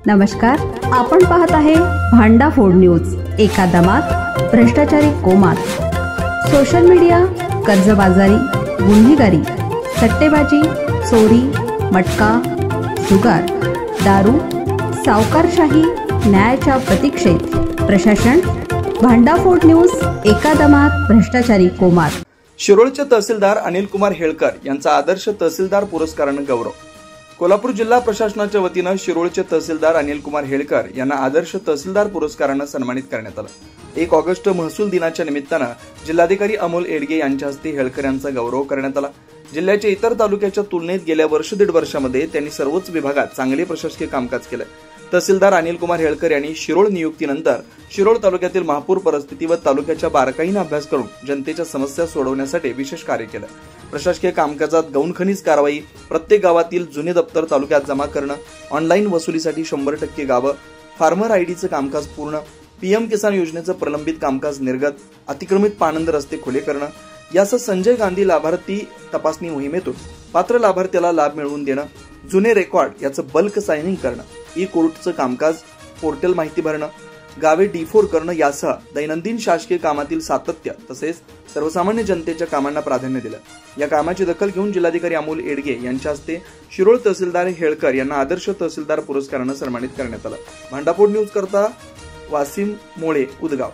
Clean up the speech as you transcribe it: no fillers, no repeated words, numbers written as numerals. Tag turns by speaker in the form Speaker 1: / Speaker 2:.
Speaker 1: नमस्कार, आपण पाहत आहे भांडाफोड न्यूज। एका दमात भ्रष्टाचारी कोमात, सोशल मीडिया, कर्जबाजारी, गुन्हेगारी, सट्टेबाजी, चोरी, मटका, जुगार, दारू, सावकारशाही, न्यायाच्या प्रतीक्षेत प्रशासन। भांडाफोड न्यूज, एका दमात भ्रष्टाचारी कोमात।
Speaker 2: शिरोळचे तहसीलदार अनिल कुमार हेळकर यांचा आदर्श तहसीलदार पुरस्काराने गौरव। कोल्हापूर जिल्हा प्रशासनाच्या वतीने शिरोळचे तहसीलदार अनिल कुमार हेळकर यांना आदर्श तहसीलदार पुरस्काराने सन्मानित करण्यात आले। 1 ऑगस्ट महसूल दिनाच्या निमित्ताने जिल्हाधिकारी अमोल एडगे यांच्या हस्ते हेळकर यांचा गौरव करण्यात आला। जिल्ह्याच्या इतर तालुक्याच्या तुलनेत गेल्या दीड वर्षामध्ये त्यांनी सर्वच विभागात चांगले प्रशासकीय कामकाज केले। तहसीलदार अनिल कुमार हेळकर यांनी शिरोळ नियुक्तीनंतर शिरोळ तालुक्यातील महापूर परिस्थिती व तालुक्याच्या बारकाईने अभ्यास करून जनतेच्या समस्या सोडवण्यासाठी विशेष कार्य केले। प्रशासकीय कामकाजात गौण खनिज कारवाई, प्रत्येक गावातील जुने दप्तर तालुक्यात जमा करणं, ऑनलाईन वसुलीसाठी 100% गावं, फार्मर आयडीचं कामकाज पूर्ण, पीएम किसान योजनेचं प्रलंबित कामकाज निर्गत, अतिक्रमित पाणंद रस्ते खुले करणं, यासह संजय गांधी लाभार्थी तपासणी मोहिमेतून पात्र लाभार्थ्याला लाभ मिळवून देणं, जुने रेकॉर्ड याचं बल्क सायनिंग करणं, ई कोर्टचं कामकाज, पोर्टल माहिती भरणं, गावे D4 करणं यासह दैनंदिन शासकीय कामातील सातत्य तसेच सर्वसामान्य जनतेच्या कामांना प्राधान्य दिलं। या कामाची दखल घेऊन जिल्हाधिकारी अमोल एडगे यांच्या हस्ते शिरोळ तहसीलदार हेळकर यांना आदर्श तहसीलदार पुरस्काराने सन्मानित करण्यात आलं। भांडाफोड न्यूज करता वासिम मोळे, उदगाव।